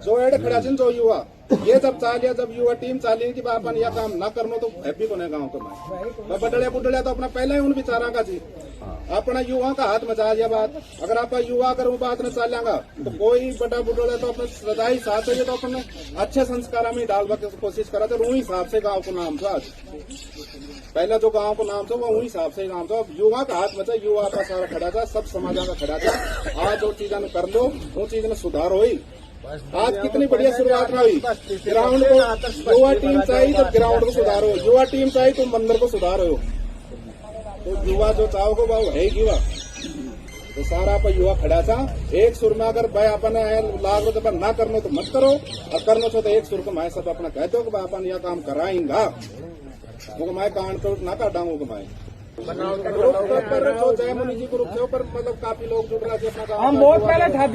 जो एड खड़ा जो युवा ये जब चालिया जब युवा टीम चाली कि अपन यह काम ना करनो तो हैप्पी को गाँव को बडलिया बुडलिया तो अपना पहले ही उन विचारा का जी अपना युवा का हाथ मचा दिया बात। अगर आप युवा करो बात न चालेंगा तो कोई बड़ा बुडोला तो अपने सदाई साथ है तो अपने अच्छे संस्कार में डालवा की कोशिश करा तो वही हिसाब से गाँव को नाम था। आज पहला जो गांव को नाम था वो वही हिसाब से नाम था। युवा का हाथ मचा युवा का सारा खड़ा था सब समाजा का खड़ा था। आज जो चीजें कर लो वो चीज में सुधार हुई। आज कितनी बढ़िया शुरुआत हुई। ग्राउंड को युवा टीम चाहिए तो ग्राउंड को सुधारो, युवा टीम चाहिए तो मंदिर को सुधारो। तो युवा जो चाहोगे वो है युवा तो सारा पर युवा खड़ा था एक सुर में। अगर भाई अपन लाग रो तो ना करनो तो मत करो और करनो छो तो एक सुर को मैं सब अपना कह दो कि अपन यह काम कराएंगा वो मैं कान तो ना काटाऊंगा मैं पर जो जय मुनि जी ग्रुप के ऊपर मतलब काफी लोग जुड़ रहे थे। हम बहुत पहले था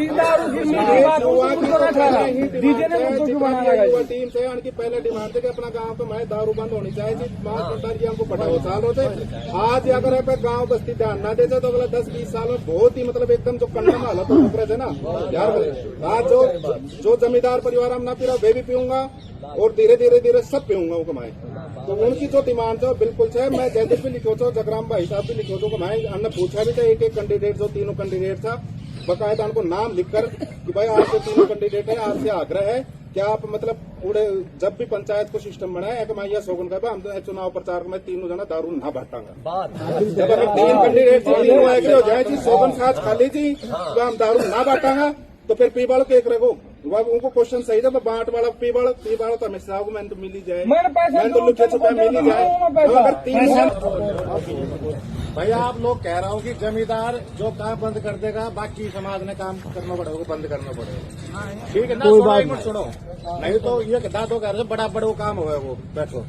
युवा टीम से उनकी पहले डिमांड थी कि अपना गांव पे मैं दारू बंद होनी चाहिए। सरदार जी हमको पढ़ाओ साल होते आज अगर गांव बस्ती ध्यान ना देते तो अगला 10-20 साल में बहुत ही मतलब एकदम जो कन्ना में हालत हो रहे थे ना यार। आज जो जमींदार परिवार हम ना पी रहा वे भी पीऊंगा और धीरे धीरे सब पीऊंगा वो कमाए। तो उनकी जो डिमांड है बिल्कुल है। मैं जयदीप भी लिखो छो जगराम भाई साहब भी लिखो छो हमने पूछा भी था एक कैंडिडेट जो तीनों कैंडिडेट था बकायदा उनको नाम लिखकर कि भाई आपके तीनों कैंडिडेट है आपसे आग्रह है क्या आप मतलब पूरे जब भी पंचायत को सिस्टम बनाए एक मैं यह सोगन कर हम तो चुनाव प्रचार में तीनों जना दारू ना बांटांगा। जब अगर 3 कैंडिडेट तीनों एग्री हो जाए जी सोगन साथ खाली थी तो हम दारू ना बांटांगा तो फिर पीबाड़ के एक रखो उनको क्वेश्चन सही था बांट वाला पीबाड़ तो हमेशा मैंने तो मिली जाए मैंने तो लुखे छुपा मिली जाए। अगर 3 साल भाई आप लोग कह रहा हूँ कि जमींदार जो काम बंद कर देगा बाकी समाज ने काम करना पड़ेगा बंद करना पड़ेगा। ठीक है ना एक मिनट सुनो नहीं तो ये दादो कह रहे बड़ा बड़ा काम हुआ है वो बैठो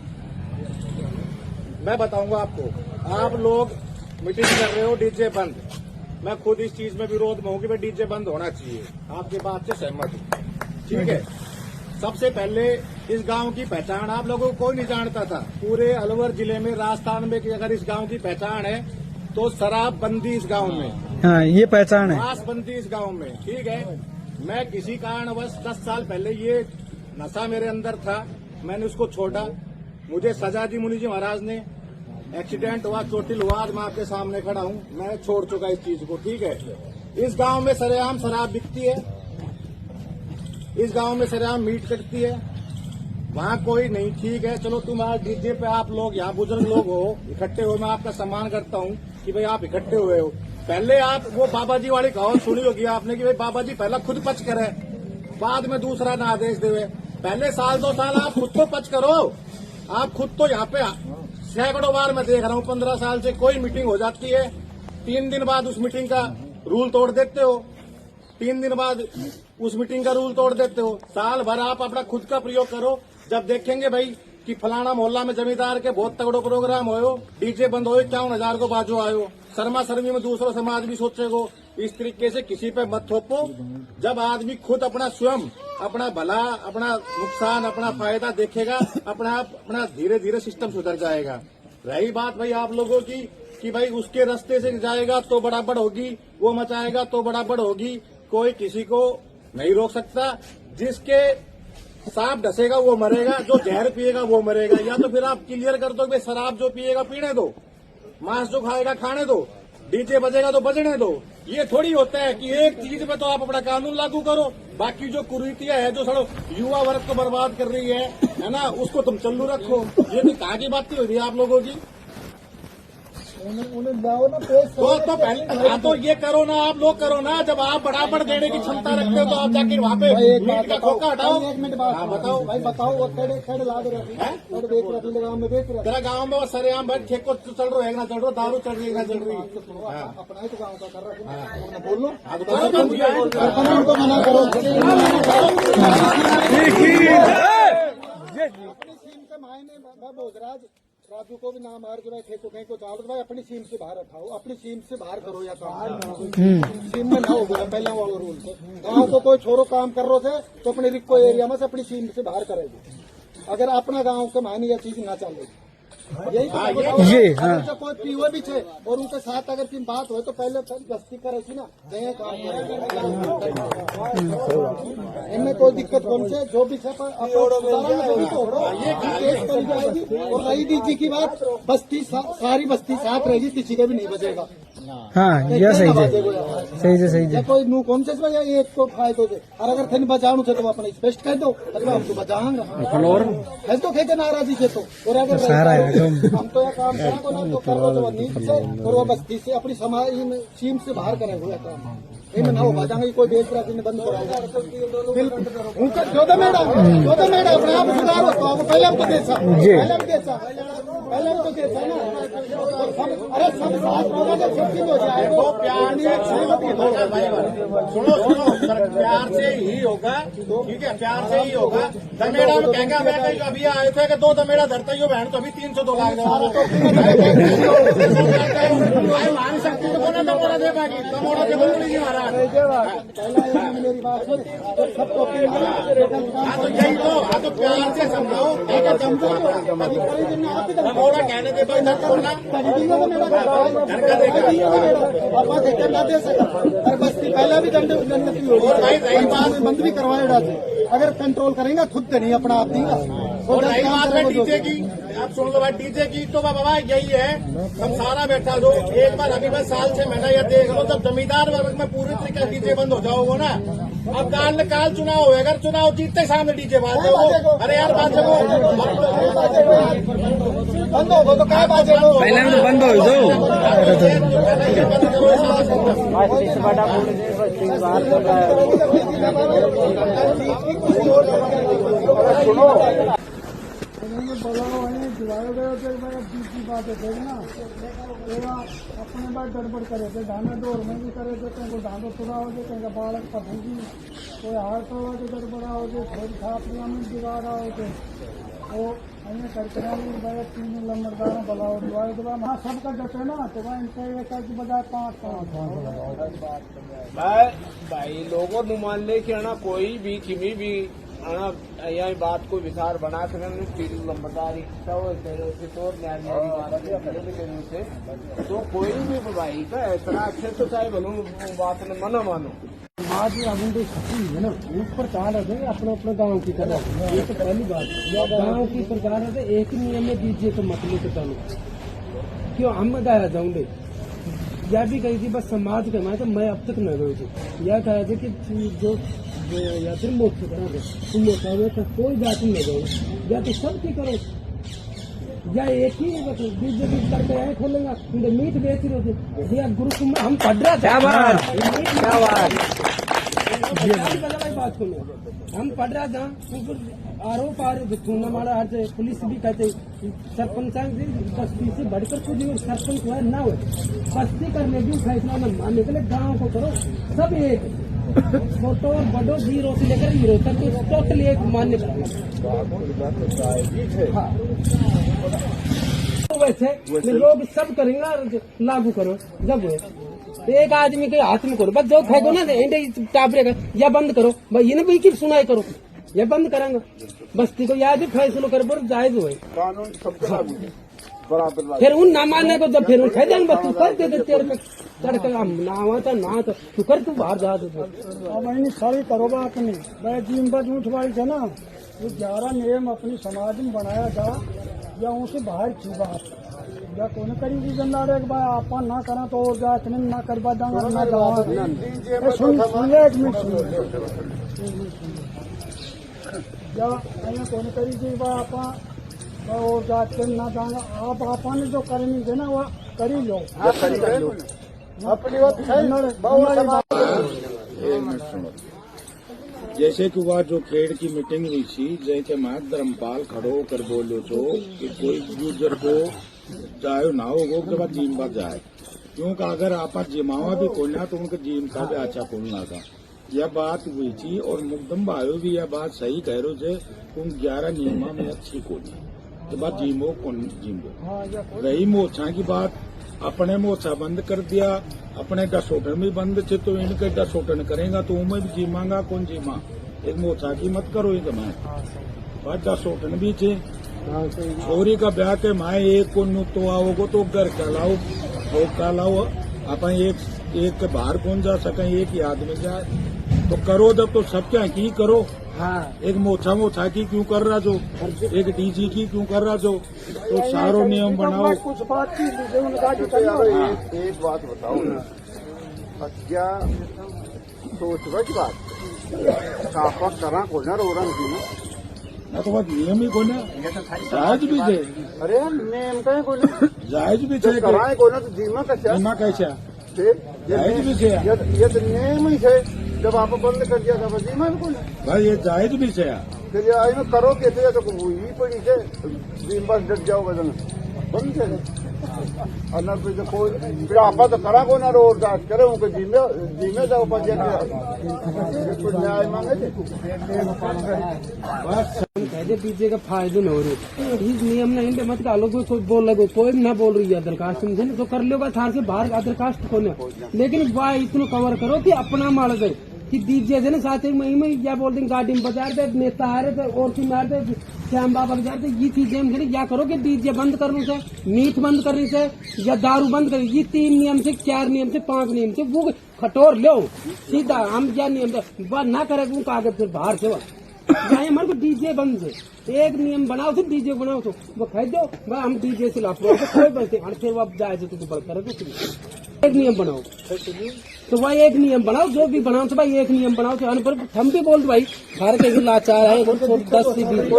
मैं बताऊंगा आपको। आप लोग मीटिंग कर रहे हो डीजे बंद मैं खुद इस चीज में विरोध में हूँ कि भाई डीजे बंद होना चाहिए आपकी बात से सहमत हूँ। ठीक है सबसे पहले इस गांव की पहचान आप लोगों को कोई नहीं जानता था पूरे अलवर जिले में राजस्थान में कि अगर इस गांव की पहचान है तो शराबबंदी इस गांव में। हाँ ये पहचान है मांसबंदी इस गांव में। ठीक है मैं किसी कारणवश 10 साल पहले ये नशा मेरे अंदर था मैंने उसको छोड़ा। मुझे सजा दी मुनि जी महाराज ने एक्सीडेंट हुआ चोटिल हुआ आज मैं आपके सामने खड़ा हूँ मैं छोड़ चुका इस चीज को। ठीक है इस गांव में सरेआम शराब बिकती है इस गांव में सरेआम मीट कटती है वहाँ कोई नहीं। ठीक है चलो तुम आज डीजे पे आप लोग यहाँ बुजुर्ग लोग हो इकट्ठे हो मैं आपका सम्मान करता हूँ कि भाई आप इकट्ठे हुए हो। पहले आप वो बाबा जी वाली कहावत सुनी होगी आपने कि भाई बाबा जी पहला खुद पच करे बाद में दूसरा ना आदेश देवे। पहले साल 2 साल आप खुद तो पच करो। आप खुद तो यहाँ पे सैकड़ों बार मैं देख रहा हूँ 15 साल से कोई मीटिंग हो जाती है 3 दिन बाद उस मीटिंग का रूल तोड़ देते हो 3 दिन बाद उस मीटिंग का रूल तोड़ देते हो। साल भर आप अपना खुद का प्रयोग करो जब देखेंगे भाई कि फलाना मोहल्ला में जमींदार के बहुत तगड़ो प्रोग्राम हो डीजे बंद हो 51,000 को बाजो आयो शर्मा शर्मी में दूसरा समाज भी सोचेगो। इस तरीके से किसी पे मत थोपो। जब आदमी खुद अपना स्वयं अपना भला अपना नुकसान अपना फायदा देखेगा अपना धीरे धीरे सिस्टम सुधर जाएगा। रही बात भाई आप लोगों की कि भाई उसके रास्ते से जाएगा तो बराबर होगी वो मचाएगा तो बराबर होगी कोई किसी को नहीं रोक सकता। जिसके सांप डसेगा वो मरेगा जो जहर पिएगा वो मरेगा। या तो फिर आप क्लियर कर दो कि शराब जो पिएगा पीने दो मांस जो खाएगा खाने दो डीजे बजेगा तो बजने दो। ये थोड़ी होता है कि एक चीज में तो आप अपना कानून लागू करो बाकी जो कुरीतियां है जो सड़ो युवा वर्ग को बर्बाद कर रही है ना उसको तुम चालू रखो। ये भी कहाँ की बात हो रही है आप लोगों की तो पहले तो ये करो ना आप लोग करो ना। जब आप बराबर देने की क्षमता रखते हो तो आप जाके वहाँ पे मीट का खोखा हटाओ। बताओ भाई बताओ तेरा गाँव में वो सरेआम भाई ठेको चल रहा है ना चल रहा दारू चल रही है ना चल रही अपना ही तो गाँव का कर रहा बोल लो भोजराज राजू को भी नाम मार के भाई ठेको कहीं को चालो तो भाई अपनी सीम से बाहर उठाओ अपनी सीम से बाहर करो या काम सीम में ना हो गया पहला वाला रूल। गाँव को कोई छोरो काम कर रहे थे तो अपने रिक्को एरिया में से अपनी सीम से बाहर करेगी। अगर अपना गाँव के मायने यह चीज ना चलेगी यही ये, हाँ। कोई पीओ भी छे और उनके साथ अगर की बात हो तो पहले बस्ती करे थी ना इनमें कोई दिक्कत कौन से जो भी छे पर केस कर जाएगी। और रही डीजी की बात, बस्ती सारी बस्ती साथ रहेगी, किसी का भी नहीं बचेगा। हाँ यह सही है, सही है, सही है। कोई नु कौन से एक को फायदो दे और अगर थे बचाणु थे तो अपने स्पष्ट कह दो, अगर हम तो बचाएंगे है तो खे नाराजी थे तो। और अगर सारा है हम तो यह काम करेंगे ना तो करो तो नीच से और वो बस्ती से अपनी समाज सीम से बाहर करेंगे हुआ काम इनमें ना हो बाजाएंगे। कोई बेच रहा बंद कराएगा उनका जो तो मैडम अपने आप सुधारो तो आपको पहले हम तो देसा पहले हम तो देसा ना। अरे सब साथ होगा तो सब चीज हो जाएगा। सुनो प्यार से ही होगा, ठीक है, प्यार से ही होगा। दमेड़ा में कहेंगे मैं कहीं अभी आए थे कि 2 दमेड़ा धरता ही हो बहन, तो अभी 302 लाख मान सकती तो कोना दमोड़ा दे पाएगी, दमोड़ा के बोल लीजिए महाराज। मेरी बात सबको तो यही तो प्यार से समझाओ, दमोड़ा कहने के बाद धर बोलना बस्ती पहले भी दंड बंद भी करवाए जाते अगर कंट्रोल करेंगे खुद से नहीं अपना आप देगा। और नई बात है डीजे की, आप सुन लो भाई डीजे की तो बाबा यही है, हम सारा बैठा दो एक बार अभी बस साल 6 महीना या देख लो, जब जमींदार वर्ग में पूरी तरीके से डीजे बंद हो जाओगे ना। अब काल चुनाव हो, अगर चुनाव जीतते सामने डीजे बाजे हो, अरे यार बाजे हो बंद हो तो क्या बाजे हो पहले में तो बंद हो अपने बात गड़बड़ करे थे, दाना डोर में भी करे थे, कहीं को दानो तुरा हो जाए, कहीं का बालक पढ़ेगी, कोई हार तो हो जाए गड़बड़ा हो जाए, थोड़ी छापियाँ में बिगाड़ा हो जाए, तो हमें करके 3 नंबरदार बलाओ दिवाई दबा वहाँ सबका जटे ना तो वहाँ इनके एक की बजाय 5 भाई लोगों ने मान ले कि ना कोई भी किमी भी आना यही बात को विचार बना सकें 3 नंबरदारी तो कोई भी भाई का इतना अच्छे तो चाहे बनू बात ने मना मानो आज अभी है ना ऊपर चाह रहे थे अपने अपने गांव की तरह। ये तो पहली बात गांव की सरकार है एक नियम में दीजिए तो मतलब के चालू क्यों हम गया जाऊंगे यह भी कही थी बस समाज के मैं तो मैं अब तक न गई थी। यह कहा था कि जो या फिर मोक्ष करोगे तुम मोक्ष तो कोई जाति नहीं गए या तो सब की करो या एक ही बीजेपी करके आए खोलेंगे उनके मीट बेच रहे थे भैया गुरु कुमार हम पढ़ रहा था बात को हम पढ़ रहा था आरोप आ रहे थे हमारा हर पुलिस भी कहते सरपंच बस्ती से बढ़कर कुछ सरपंच हुआ ना हो बस्ती करने भी फैसला न मानने के लिए गाँव को करो सब एक छोटो और बड़ो 0 से लेकर हीरो तक टोटली एक मान्य करना। वैसे लोग सब करेंगे लागू करो जब एक आदमी के हाथ में करो बस जो फेंको ना टापरे का या बंद करो भाई ये ना भाई की सुनाई करो या बंद करेंगे बस्ती को याद ही फैसलो कर पर जायज हुए फिर उन ना मानने को जब फिर कह देंगे बस तू कर दे तेरे पे तड़का ना हुआ था ना तो तू कर तू बाहर जा दे अब इन्हें सारी करो बात नहीं भाई जीम बज उठवाई थे ना वो 11 नियम अपनी समाज में बनाया था या उनसे बाहर की बात या कौन करी जिम्मेदार है भाई आप ना करा तो और जात ना करवा देंगे ना सुन एक मिनट या कौन करी जी भाई आप और जात ना जाएंगे आप आपने जो करनी है ना वो करी लो अपनी जैसे कि वह जो ट्रेड की मीटिंग हुई थी जैसे मैं धर्मपाल खड़ो होकर बोलो तो कि कोई यूजर को चाहे ना हो वो के बाद जीम बात जाए क्योंकि अगर आप जिमावा भी खोलना तो उनका जीम का भी अच्छा खोलना था। यह बात हुई थी और मुकदम भाई भी यह बात सही कह रहे थे उन 11 नियमा में अच्छी खोली के बाद जीमो कौन जीमो रही मोछा की बात अपने मोछा बंद कर दिया अपने डसोटन भी बंद थे तो इनके डसोटन करेगा तो उनमें भी जीमांगा कौन जीमा एक मोछा की मत करो ये मैं बात डसोटन भी थे छोरी का ब्याह के माए एक को नु तो आओगो तो घर कहलाओ वो कहलाओ अपन एक के बाहर कौन जा सके, एक ही आदमी जाए तो करो जब तो सब क्या की करो। हाँ एक मोछा की क्यों कर रहा जो, एक डीजी की क्यों कर रहा जो, तो सारो नियम बनाओ। कुछ बात की एक बात बताओ ना, क्या सोचवा की बात साफा करा को ना रो रंग की ना तो बात नियम ही को ना जायज भी थे। अरे नेम का को जायज भी थे कराए को ना तो जीमा कैसा बीमा कैसा जायज भी थे ये तो नेम ही थे। जब आप बंद कर दिया था जीमा को भाई ये जायज भी थे। फिर आई में करो कैसे तो हुई पड़ी थे जीमा डट जाओ बदन बंद थे और न फिर कोई फिर आपा तो करा को ना रोड जांच करे उनके जीमे जाओ पर न्याय मांगे थे। कहते डीजे का फायदे न हो रहे इस नियम ना इनके मत डालो, कोई बोल लगो, कोई ना बोल रही है दरखास्त समझे ना, तो कर लो बस थार से बाहर दरखास्त खोले, लेकिन वाह इतना कवर करो कि अपना मार दे कि डीजे से ना साथ मई में क्या बोलते हैं गाड़ी में बजा रहे थे, नेता आ रहे थे और की मार थे, श्याम बाबा बजा रहे थे, ये चीजें क्या करो कि डीजे बंद करने से, मीट बंद करने से या दारू बंद करने, ये 3 नियम से 4 नियम से 5 नियम से वो खटोर लो सीधा हम क्या नियम से ना करे वो कागज फिर बाहर से चाहे हमारे को डीजे बंद से एक नियम बनाओ तो डीजे बनाओ तो वो कह दो भाई हम डीजे से लाभ कोई बनते फिर वो जाए तो बड़ करे एक नियम बनाओ तो भाई एक नियम बनाओ, जो भी बनाओ तो भाई एक नियम बनाओ। तो पर हम भी बोल भाई घर के लाचार है 10 से 20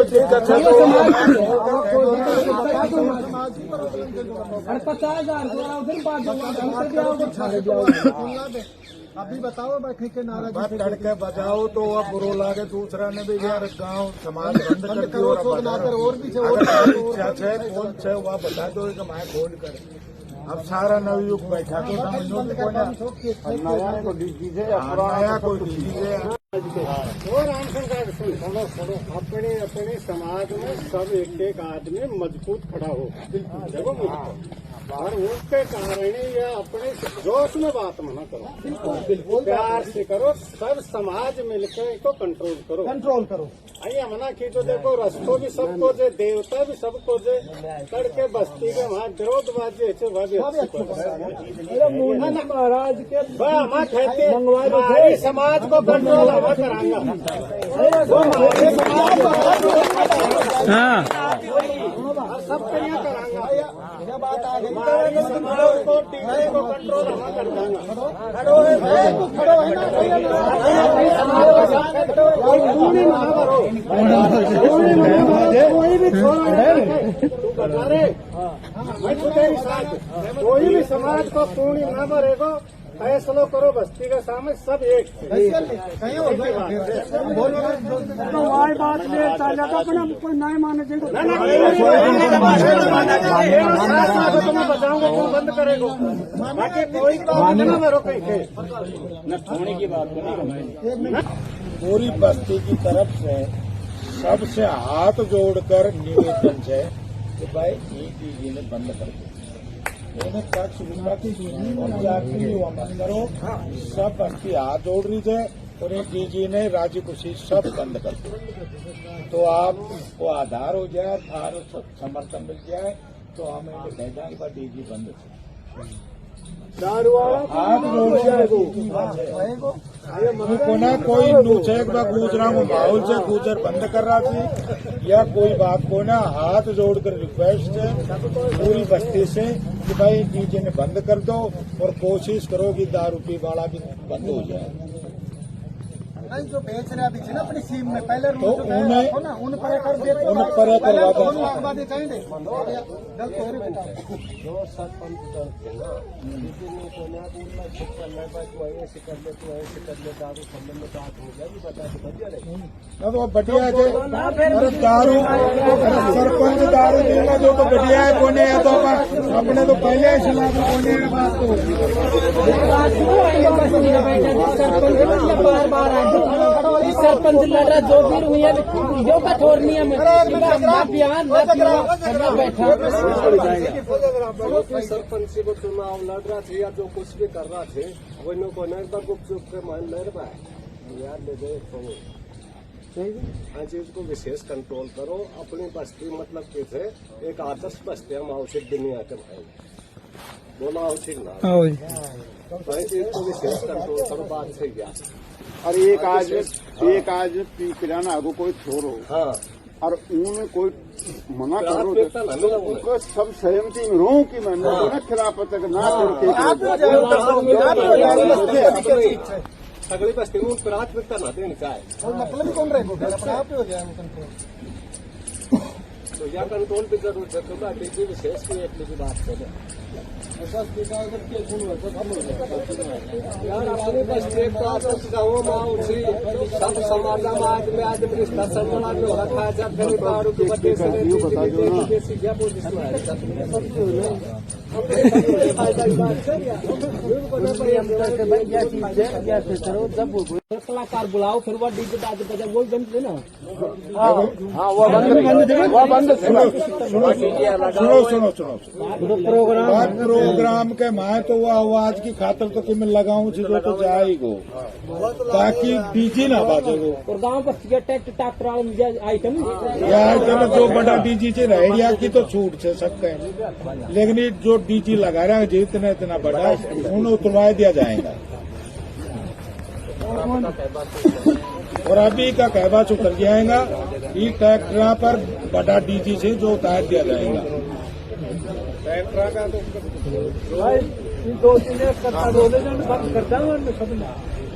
50,000 अभी बताओ बैठे के नारा बात तड़के बजाओ तो अब बुरो लागे दूसरा ने भी यार गांव समाज बंद कर दियो और भी कौन छे वह बता दो कि मैं खोल कर अब सारा नवयुग बैठा तो समझो कि कोई नया को डीजे नया कोई डीजे और अपने समाज में सब एक आदमी मजबूत खड़ा हो देखो मुझको, और उसके कारण या अपने जोश में बात मना करो, प्यार से करो, सब समाज मिलकर इसको कंट्रोल करो। आइए मना की तो देखो रस्तों भी सबको जे, देवता भी सबको जे, करके बस्ती के वहाँ विरोधवादी महाराज के हमारे समाज को कंट्रोल हवा करांगा, सब यहाँ करांगा, हमारी समाज को टीवी को कंट्रोल हवा कर कोई भी कोई भी समाज को पूर्ण न भरेगो, फैसलो करो बस्ती के सामने सब एक बात कोई नहीं माने तुम्हें बचाऊंगा तुम बंद करेगो, बाकी कोई न भरो कहीं न छोड़ने की बात पूरी बस्ती की तरफ से सबसे हाथ जोड़कर निवेदन है कि भाई ये चीज ने बंद कर दो, इन्हें टैक्स और जाति मत करो, सब बस्ती हाथ जोड़ रही है और एक डीजी ने राज्य खुशी सब बंद कर दो, तो आपको आधार हो जाए, थारो समर्थन मिल जाए तो हमें कह जाएंगे डीजी बंद हाथ जोड़ जाएगो कोना कोई नूचेक बा गुजरा को माहौल से गुजर बंद कर रहा थी या कोई बात को ना हाथ जोड़कर रिक्वेस्ट है पूरी बस्ती से कि भाई डीजे ने बंद कर दो और कोशिश करो कि दारू पी वाला भी बंद हो जाए। नहीं जो बेच रहे अभी ना अपनी सीम में पहले तो उन पर करवा दे चाहिए गलत हो रही जो सरपंच करते ना ऐसे कर ले तो ऐसे कर ले दारू संबंध में बात हो जाएगी, बता दो बढ़िया ना तो बढ़िया है अरे दारू सरपंच दारू देगा जो तो बढ़िया है कोने है तो अपने तो पहले ही सुना दो कोने बात तो बार बार सरपंच लड़ रहा जो भी हुई है जो कठोर नियम बैठा सरपंच को चुनाव लड़ रहा थे या जो कुछ भी कर रहा थे वो को एक बार गुप चुप के मान ले रहा है यार ले गए हर चीज को विशेष कंट्रोल करो। अपनी बस्ती मतलब कैसे एक आदर्श बस्ती हम आवश्यक दुनिया के भाई बोला आवश्यक ना हर चीज को विशेष कंट्रोल करो। बात सही गया। और एक आज किराना आगो कोई छोड़ो हाँ और उन्हें कोई मना करो तो उनको सब सहमति में रहो कि मैं ना खिलाफ तक ना करके सगली बस्ती में प्राथमिकता ना देनी चाहिए। मतलब ही कौन रहेगा अपने आप ही हो जाए कंट्रोल। तो यह कंट्रोल भी जरूर है। तो डीजी विशेष की एक की बात करें यार अपनी बस्ती तो आपस गाँव में उसी सब समाज में आज रिश्ता संबंध में हो रखा है। जब गरीब और की वजह से क्या पोजिशन है कलाकार बुलाओ फिर वो डीजे बाज बजा वो बंद ना। हाँ वो बंद सुनो प्रोग्राम के माए तो वो आवाज की खातर तो मैं लगाऊं चीजों तो जाएगो ताकि डीजे ना बाजे वो। और गांव पर ट्रैक्टर आइटम आइटम जो बड़ा डीजी से रेडिया की तो छूट से सबके, लेकिन जो डीजी लगा रहा है जितना इतना बड़ा उन्हें उतरवा दिया जाएगा। और अभी का कहवा उतर जाएगा ये ट्रैक्टर पर बड़ा डीजी से जो उतार दिया जाएगा। ट्रैक्टर का तो दो तीन बंद करता हूँ।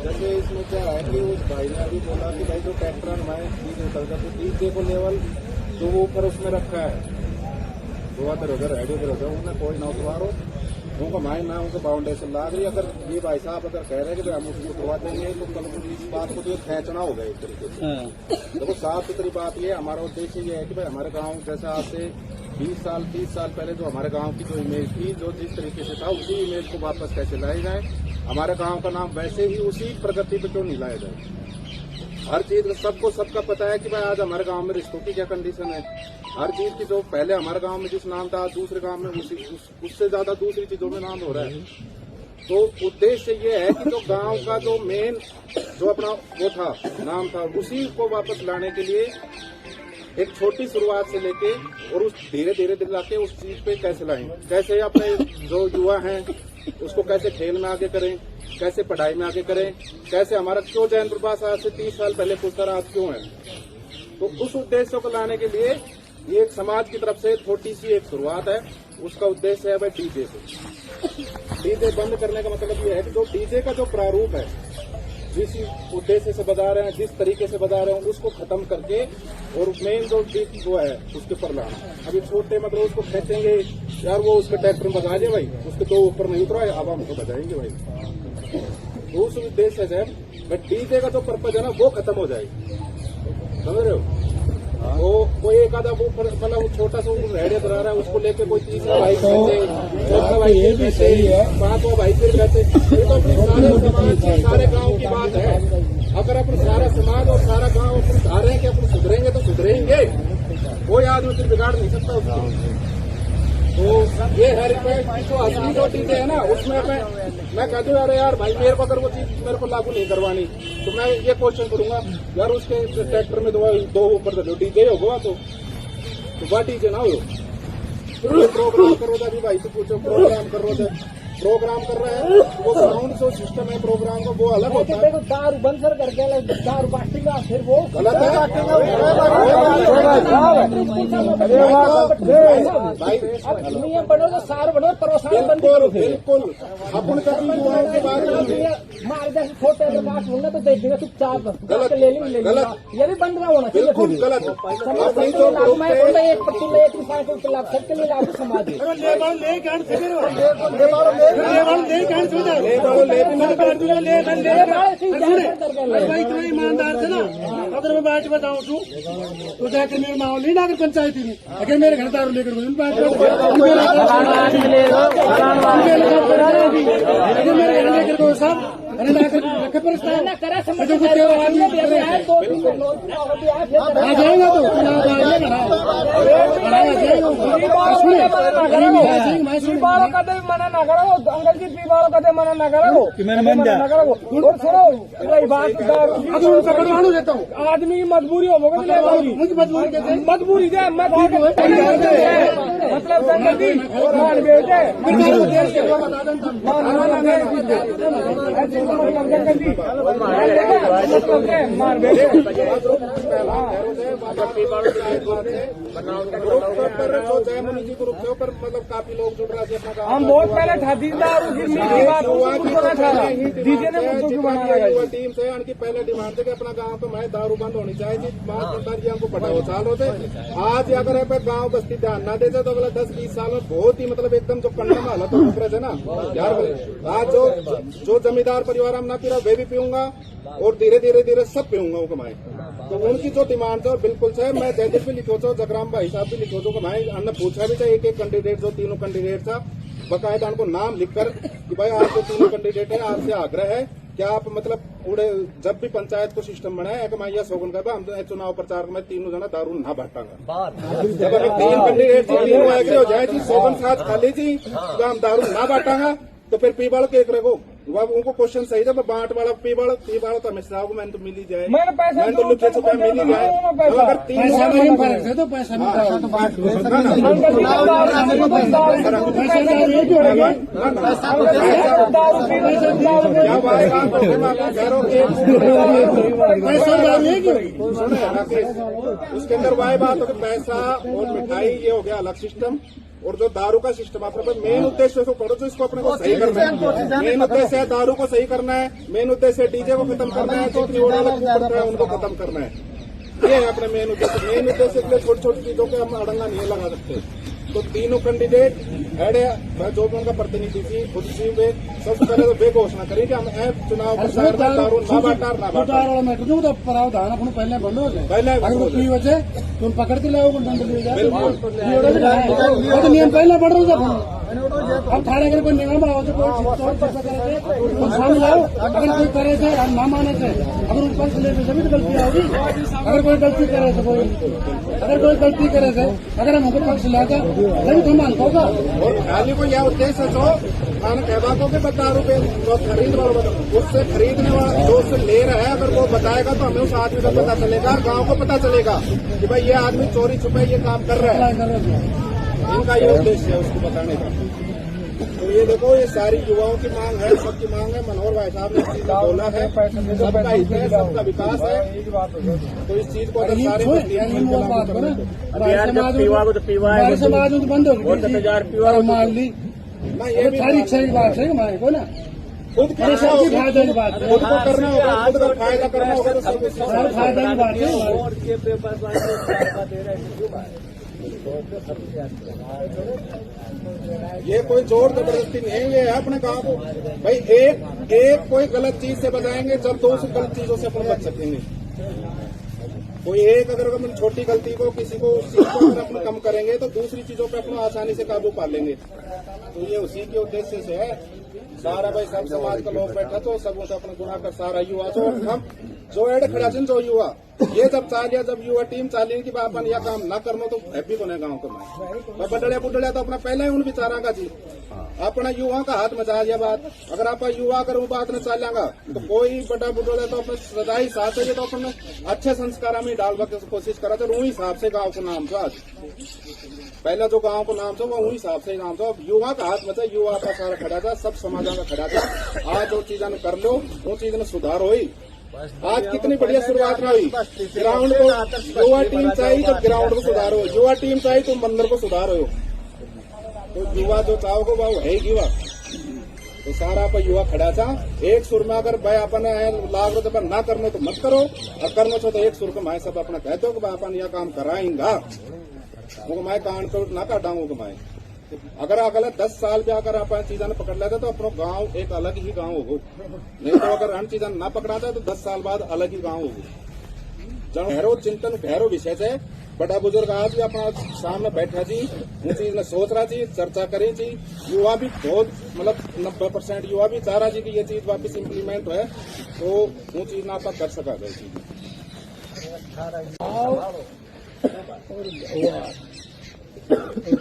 जैसे इसमें क्या है कि उस भाई ने अभी बोला कि भाई जो ट्रैक्टर हमारे डीजे उतरता तो डीजे को लेवल जो वो ऊपर उसमें रखा है वो उधर रेडी उधर उन्हें कोई ना उतवारो उनको माइन ना उनको बाउंडेशन ला रही। अगर ये भाई साहब अगर कह रहे हैं कि हम उसको उतरवा देंगे तो कल इस बात को तो खेचना होगा एक तरीके से। देखो साफ सुथरी बात ये हमारा उद्देश्य ये है कि भाई हमारे गाँव जैसा आज से 20 साल 30 साल पहले जो हमारे गांव की जो इमेज थी जो जिस तरीके से था उसी इमेज को वापस कैसे लाया जाए। हमारे गांव का नाम वैसे ही उसी प्रगति पे क्यों नहीं लाया जाए। हर चीज सबको सबका पता है कि भाई आज हमारे गांव में रिश्तों की क्या कंडीशन है। हर चीज की जो पहले हमारे गांव में जिस नाम था दूसरे गांव में उससे ज्यादा दूसरी चीजों में नाम हो रहा है। तो उद्देश्य ये है कि जो गांव का जो मेन जो अपना वो था नाम था उसी को वापस लाने के लिए एक छोटी शुरुआत से लेके और उस धीरे धीरे लाके उस चीज पे कैसे लाएं, कैसे अपने जो युवा हैं उसको कैसे खेल में आगे करें, कैसे पढ़ाई में आगे करें, कैसे हमारा क्यों जैन प्रभास आज से 30 साल पहले पुरस्कार आज क्यों है। तो उस उद्देश्य को लाने के लिए ये एक समाज की तरफ से छोटी सी एक शुरुआत है। उसका उद्देश्य है भाई डीजे से। डीजे बंद करने का मतलब ये है कि जो डीजे का जो प्रारूप है जिस उद्देश्य से बजा रहे हैं जिस तरीके से बजा रहे हैं उसको खत्म करके और मेन जो बीट जो है उसके ऊपर लाना। अभी छोटे मतलब उसको खेचेंगे यार वो उसके ट्रैक्टर में बजा दे भाई उसके दो ऊपर नहीं उतरा अब हम उसको बजाएंगे भाई। उस उद्देश्य से डीजे का जो पर्पज है ना वो खत्म हो जाएगी। समझ रहे हो। वो कोई एक आधा वो मतलब वो छोटा सा रेडियो बना रहा है उसको लेके कोई तीसरा भाई चौथा भाई ये भी सही है 5वां भाई फिर कहते ये तो अपने सारे समाज की सारे गाँव की बात है। अगर अपन सारा समाज और सारा गाँव अपन चाह रहे हैं कि अपन सुधरेंगे तो सुधरेंगे। कोई आदमी फिर बिगाड़ नहीं सकता उसको। तो ये है जो असली जो चीजें है ना उसमें मैं कहता हूँ यार भाई मेरे को अगर वो चीज मेरे को लागू नहीं करवानी तो मैं ये क्वेश्चन करूंगा यार उसके ट्रैक्टर में दो ऊपर दो डीजे होगा तो वह डीजे ना हो। प्रोग्राम करो था भाई तो पूछो प्रोग्राम कर रहे थे प्रोग्राम कर रहे हैं वो साउंड जो सिस्टम है प्रोग्राम का वो अलग होता है। दारू बंद कर करके दारू बांटेगा फिर वो गलत है भाई। नियम बनो तो सार बनो परोसान बंद करो। बिल्कुल अपन कभी युवाओं के बारे में मार जैसे छोटे बात होना तो देख देगा चुपचाप ले लेंगे गलत ये भी बंद ना होना चाहिए। बिल्कुल गलत अपनी जो मैं बोलता एक पत्ती एक साइकिल के लाभ सबके लिए लागू समाज है। इतना ईमानदार थे ना अगर मैं बात बताऊँ तू तो जाकर मेरे माहौल नहीं ना अगर पंचायती में अगर मेरे घर दारू लेकर मेरे घर लेकर साहब रखे प्रस्ताव ना करा समझ तो में कुछ आदमी आ जाएगा तो 2-3 लोग आ जाएगा तो चुनाव मैं पीबाड़ो कदे मना ना करो अंकल जी पीबाड़ो कदे मना ना करो कि मैंने मन जा और सुनो रही बात अगर उनका बनवाणु देता हूँ आदमी की मजबूरी हो उनकी मजबूरी कैसे मजबूरी है मैं मतलब अंकल जी मान बेटे मार बेटे जयमुनि जी ग्रुप के ऊपर मतलब काफी लोग जुड़ रहे थे अपना काम हम बहुत पहले था दीदार की बात डीजे ने युवा टीम से उनकी पहले डिमांड थी कि अपना गांव को मैं दारू बंद होनी चाहिए 5 जी हमको बढ़ावा चाल रहे थे। आज अगर है गांव बस्ती ध्यान न देते तो अगला 10-20 साल में बहुत ही मतलब एकदम जो कंडम हालत हो रहे थे ना यार। आज जो जमींदार परिवार हम ना पी रहा वे भी पीऊंगा और धीरे धीरे सब पीऊंगा वो कमाए। तो उनकी जो डिमांड है बिल्कुल से मैं जयदीप भी लिखो छो जगराम भाई साहब भी लिखो छो कमाए अन्य पूछा भी था एक कैंडिडेट जो तीनों कैंडिडेट था बकायदा उनको नाम लिखकर कि भाई आप जो तीनों कैंडिडेट है आपसे आग्रह है क्या आप मतलब पूरे जब भी पंचायत को सिस्टम बनाए एक माइया सोगन का हम चुनाव प्रचार में तीनों जना दारू ना बांटांगा। जब अगर 3 कैंडिडेट तीनों एग्री हो जाए जी सोगन साथ खाली जी तो हम दारू ना बांटांगा तो फिर पीबाड़ के एक रखो वह उनको क्वेश्चन सही था बांट वाला पीबाड़ तो हमेशा को मैंने तो मिल ही जाए मैंने तो लिखे चुका मिल ही जाए अगर 3 फर्क है तो पैसा उसके अंदर वही बात हो कि पैसा और मिठाई ये हो गया अलग सिस्टम और जो दारू का सिस्टम अपने मेन उद्देश्य उसको पढ़ो तो इसको अपने को सही करना है। मेन उद्देश्य है दारू को सही करना है, मेन उद्देश्य है डीजे को खत्म करना है, जो त्रिवोड़ा पड़ता है उनको खत्म करना है। ये है अपने मेन उद्देश्य। मेन उद्देश्य के लिए छोटी छोटी चीजों के हम अड़ंगा नहीं लगा सकते। तो तीनों कैंडिडेट हेड जो भी उनका प्रतिनिधि थी खुद सी वे सबसे पहले तो वे घोषणा करी कि हम चुनाव प्रचार में दारू ना बांटार ना बांटार तो प्रावधान अपन पहले बंद हो जाए पहले अगर वो पी वजह तुम पकड़ के लाओ दंड दिया जाए तो नियम पहले बढ़ रहा था। अब थाने अगर कोई नियम आओ तो कोई शामिल आओ अगर कोई करे थे हम ना माने थे अगर उन पर लेते सभी तो गलती होगी। अगर कोई गलती करे थे अगर कोई गलती करे थे अगर हम उनको पक्ष लाता तभी तो मानता होगा। और खाली को यह उद्देश्य तो खाना कहवा को कि 12 रुपए जो खरीद वाला उससे खरीदने वाला जो उससे ले रहा है अगर वो बताएगा तो हमें उस आदमी को पता चलेगा गांव को पता चलेगा कि भाई ये आदमी चोरी छुपे ये काम कर रहा है। इनका ये उद्देश्य है उसको बताने का। तो ये देखो ये सारी युवाओं की मांग है, सबकी मांग है। मनोहर भाई साहब ने इस चीज को बोला है सबका हित है सबका विकास है। तो इस चीज को अगर सारे समाज में बंद हो मान ली सारी इच्छा की बात है हमारे को ना खुद फायदा की बात है। खुद को करना होगा खुद का फायदा करना होगा तो सब फायदा की बात है। ये कोई जोर जबरदस्ती नहीं है। ये है अपने गांव को भाई एक कोई गलत चीज से बचाएंगे जब 2 गलत चीजों से अपन बच सकेंगे। कोई एक अगर अपन छोटी गलती को किसी को उस चीज को अगर अपन कम करेंगे तो दूसरी चीजों पे अपन आसानी से काबू पा लेंगे। तो ये उसी के उद्देश्य से है। सारा भाई सब समाज का लोग बैठा तो सब उसे अपना गुना कर सारा युवा तो हम जो एड खड़ा जो युवा ये जब चालिया जब युवा टीम चाली की अपन यह काम ना करना तो हैप्पी को गाँव को मैं बडड़िया बुडड़िया तो अपना पहले ही उन विचारा का जी अपना युवा का हाथ मचा दिया बात। अगर आप युवा अगर वो बात न चालेगा तो कोई बड़ा बुडड़िया तो अपने सदाई साथ है तो अपने अच्छे संस्कार में डालवा की कोशिश करा तो वही हिसाब से गाँव को नाम था। आज पहला जो गांव को नाम था वो वही हिसाब से नाम था। युवा का हाथ मचा युवा का सारा खड़ा था सब समाज का खड़ा था। आज जो चीजा कर लो वो चीज में सुधार हुई। आज कितनी बढ़िया शुरुआत में हुई। ग्राउंड को युवा टीम चाहिए तो ग्राउंड को सुधारो, युवा टीम चाहिए तो मंदिर को सुधारो। तो युवा जो चाहोगे वो है युवा। तो सारा पर युवा खड़ा था एक सुर में। अगर भाई अपन लाग रो ना करनो तो मत करो और करनो छो तो एक सुर को मैं सब अपना कह दो कि अपन यह काम कराएंगा वो मैं कान को ना काटाऊंगा मैं। अगर अगले 10 साल भी अगर अपन चीजा ने पकड़ लेते तो अपना गांव एक अलग ही गांव होगा। नहीं तो अगर हम चीजा ना पकड़ाता तो 10 साल बाद अलग ही गांव होगा। जब गहरो चिंतन गहरो विषय से बड़ा बुजुर्ग आज भी अपना सामने बैठा जी वो चीज ने सोच रहा जी चर्चा करें जी युवा भी बहुत मतलब 90% युवा भी चाह रहा जी कि ये चीज वापस इम्प्लीमेंट है तो वो चीज ना कर सका गई जी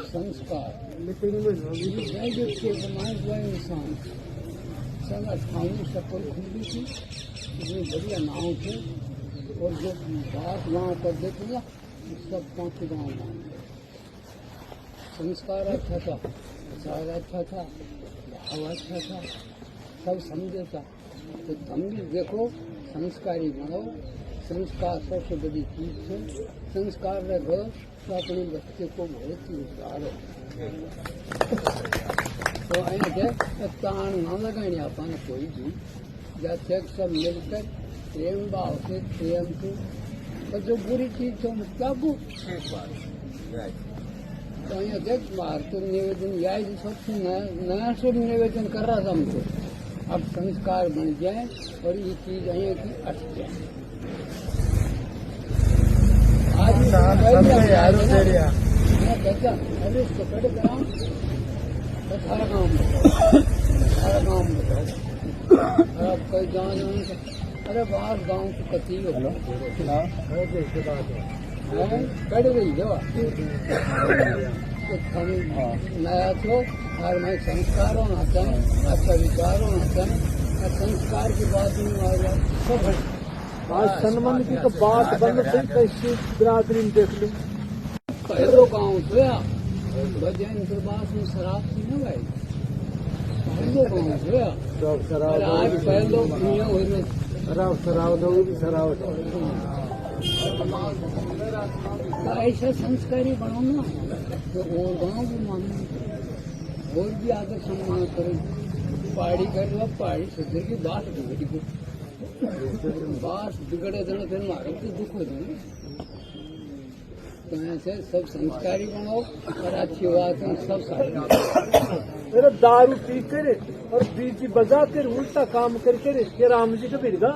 संस्कार के समाज व इंसान सब अठाई सफल खुली थी इतनी बढ़िया नाव थे और जो बात वहाँ पर देखिए सब 5 गाँव संस्कार अच्छा था विचार अच्छा था भाव अच्छा था सब समझे था तो तुम भी देखो संस्कारी बनो संस्कार सबसे बड़ी चीज है संस्कार रखो तो अपने बच्चे को बहुत ही उतारो तो ऐसे तान न लगाने अपन कोई भी जैसे सब मिलकर प्रेम भाव से प्रेम से तो जो बुरी चीज हो त्यागो तो यहाँ देख बाहर तो निवेदन यही सबसे नया शुभ निवेदन कर रहा था हमको अब संस्कार बन जाए और ये चीज यहाँ की अट जाए अरे पकड़ ग्राम सारा काम बताओ अब कई गाँव अरे बाहर गाँव की कती कट गई जवा नया तो और मैं संस्कार होना चाहिए अच्छा विचार होना चाहिए संस्कार की बात नहीं आ सब आज सन्मान की तो बात बंद थी कैसी बिरादरी में देख लो पहलो गाँव सोया भजन के बाद में शराब थी ना भाई पहलो गाँव सोया आज पहलो दुनिया हुई शराब लोग शराब ऐसा संस्कारी बनो ना तो और गाँव भी मानो और भी आदर सम्मान करो पहाड़ी कर लो पहाड़ी सुधर की बात बिगड़ी बात बिगड़े देना फिर मारो तो दुख हो जाए तो ऐसे सब संस्कारी बनो और अच्छी बात है सब सारे दारू पी कर और बीजी बजा कर उल्टा काम करके राम जी का बिरगा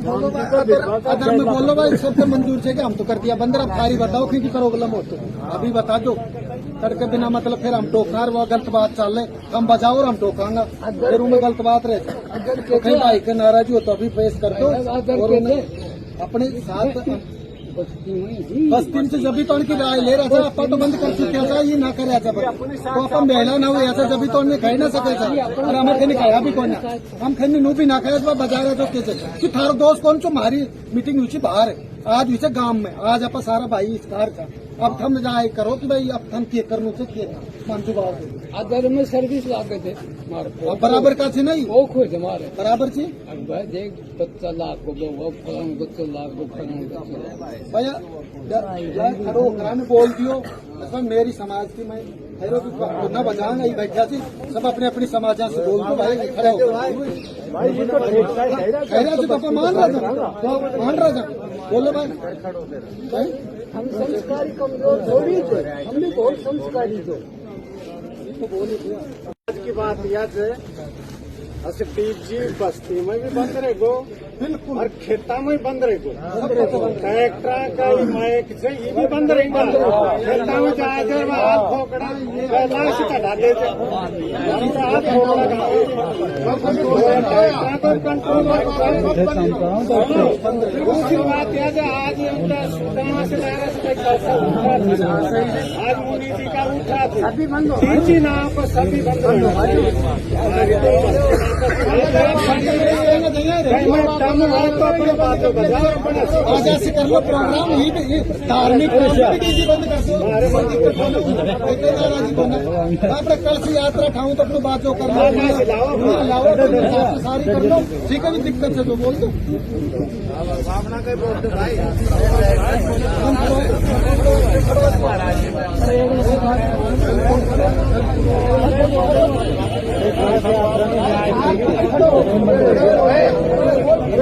अगर मैं बोलो भाई सबसे मंजूर है कि हम तो कर दिया बंदर अब खारी बताओ क्योंकि करो गलम हो तो अभी बता दो करके बिना मतलब फिर हम टोकार वो गलत बात चल रहे हम बजाओ और हम टोकांगा फिर उनमें गलत बात रहे तो कहीं भाई के नाराजी हो तो अभी पेश कर दो और उन्हें अपने साथ बस्ती से जब भी तो उनकी राय ले रहा था आप तो बंद कर चुके था ये ना करे ऐसा तो अपन महिला ना हुई ऐसा जब भी तो उन्हें कह ना सके और हमें कहीं खाया भी कौन हम खैनी नू भी ना खाया तो बजा रहे तो कैसे कि थारो दोस्त कौन जो हमारी मीटिंग हुई बाहर है आज हुई गांव में आज आप सारा भाई इस कार का अब थम जाए करो कि भाई अब थम के करने से के मानसू बाबू अदर में सर्विस लागे थे बराबर का थी नहीं वो खोज हमारे बराबर थी अब देख 25 लाख को वो फलांग 25 लाख को फलांग भैया खड़ो कराने बोल दियो मेरी समाज की मैं न बजाऊंगा ये बैठा थी सब अपने अपनी समाज से बोल दो भाई खड़े हो मान रहा था बोलो भाई हम संस्कारी कमजोर थोड़ी थे हम भी बहुत संस्कारी थे आज की बात याद है असटीप जी बस्ती में भी बंद रहे गो बिल्कुल और खेता में बंद रहे गो ट्रैक्टर का माइक से ये भी बंद रहेगा खेता में जाकर हाथ फोकड़ा पहला से कटा देते हाथ फोकड़ा कंट्रोल दूसरी बात याद है आज कहाँ से आज मोदी जी का उठा थे सभी बंद हो नाव पर सभी बंद आज ऐसे कर लो प्रोग्राम ही धार्मिक आप कल से यात्रा खाऊं तो अपनी बात जो करना सारी कर लो ठीक है दिक्कत से तो बोल दो भावना का बोल दो भाई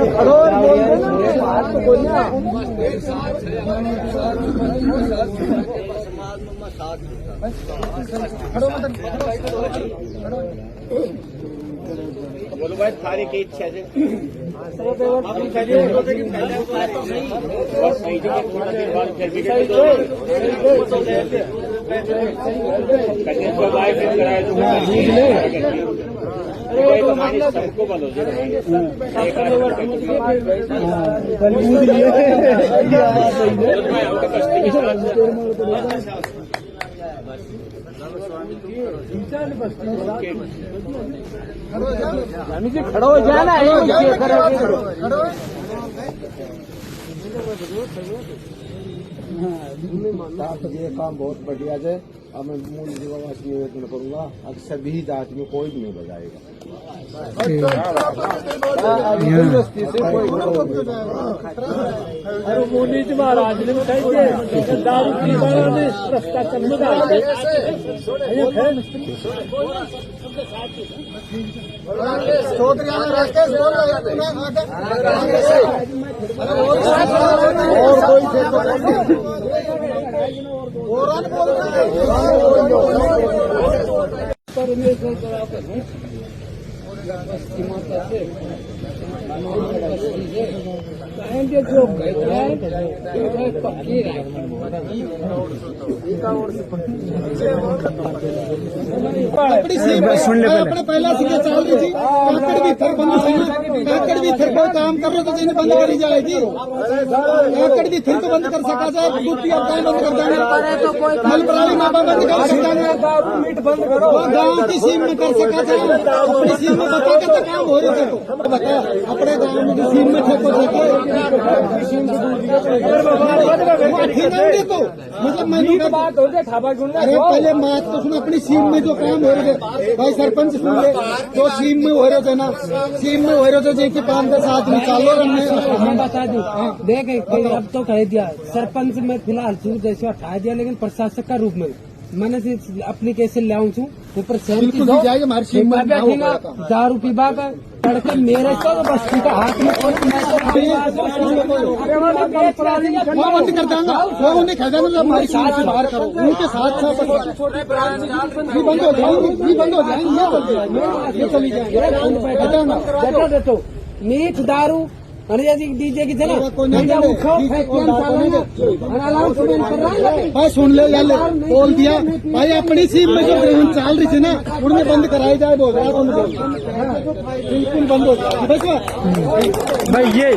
खड़ो बोलो भाई थारी की इच्छा से सबको बोलो खड़ो हो जाना ये काम बहुत बढ़िया है। अब मैं मूल निवास निवेदन करूंगा, अब सभी जाति में कोई भी नहीं बजाएगा। मुनि जी महाराज ने बताई दारू पी रास्ता चलने कहेंगे जो पक्की अपने पहला से चल रही थी काकड़ भी थर बंद काकड़ भी थर कोई काम कर रहे तो जिन्हें बंद करी जाएगी। काकड़ भी थर को बंद कर सका जाए, कुटी और काम बंद कर देंगे, मल पराली मापा बंद कर सकेंगे, गाँव की सीम में कर सका जाए। अपनी सीम में बता के तो काम हो रहे थे, बता अपने गाँव में सीम में ठेको तो मतलब मैंने बात हो जाए खाबा ढूंढना। अरे पहले बात तो सुन, अपनी सीम में जो काम हो रहे थे भाई सरपंच सुन ले, तो सीम में हो रहे थे ना, सीम में हो रहे थे जिनके 5-10 आदमी चालो रखने। हम बता दूं देख अब तो कह दिया सरपंच में फिलहाल सूद जैसे हटा दिया, लेकिन प्रशासक का रूप में मैंने एप्लीकेशन ले आऊँ छू ऊपर दारू पीबा का तड़के मेरे तो बस्ती का हाथ में बंद कर देंगे, वो उन्हें कह देंगे हमारी साथ से बाहर करो, उनके साथ भी बंद हो जाएंगे, ये चली जाएंगे। तो मीठ दारू डीजे की थे भाई सुन ले बोल दिया भाई, अपनी सीम में जो ट्रेन चल रही थी ना उनमें बंद कराई जाए, बोल रहा बिल्कुल बंद हो जाए बस भाई। ये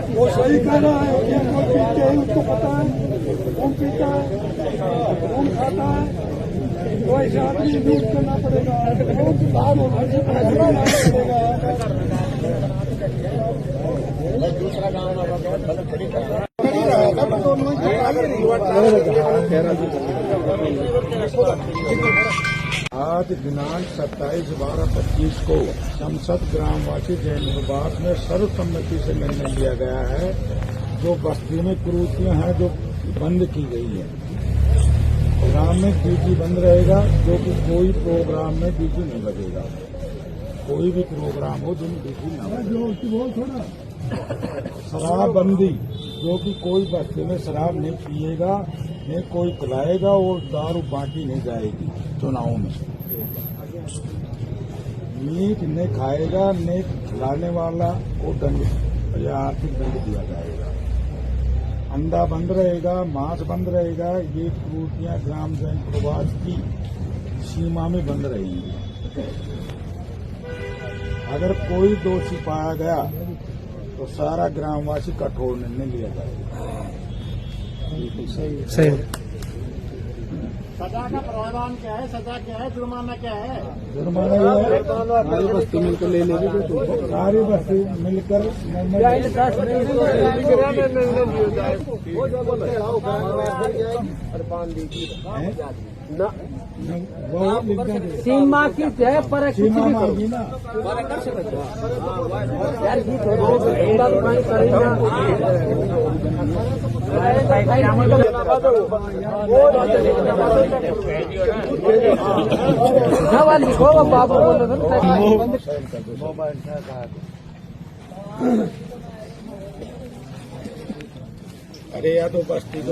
वो सही कह रहा है, कौन पीते है उसको पता है, कौन पीता है कौन खाता है, तो ऐसा आदमी यूज करना पड़ेगा, कौन सी बात होना आज दिनांक 27/12/25 को संसद ग्रामवासी जैन विभाग में सर्वसम्मति से निर्णय लिया गया है, जो बस्ती में कुरीतियां हैं जो बंद की गई है। ग्राम में डीजे बंद रहेगा, जो कि कोई प्रोग्राम में डीजे नहीं बजेगा, कोई भी प्रोग्राम हो जिनमें डीजे न बजे। शराबबंदी, जो कि कोई बस्ती में शराब नहीं पिएगा, न कोई पिलाएगा और दारू बांटी नहीं जाएगी चुनाव में। मीट न खाएगा न खिलाने वाला को दंड या आर्थिक दंड दिया जाएगा। अंडा बंद रहेगा, मांस बंद रहेगा। ये क्रूटियां ग्राम जैन प्रवास की सीमा में बंद रहेंगी। अगर कोई दोषी पाया गया तो सारा ग्रामवासी कठोर निर्णय लिया जाएगा। सही। सजा का प्रावधान क्या है, सजा क्या है, जुर्माना क्या है? जुर्माना ये है सारी बस्ती मिलकर ले लेगी, सारी बस्ती मिलकर सीमा की है पर सीमा मांगी ना। लिखो बाबू बोलो अरे या तो बस्ती तो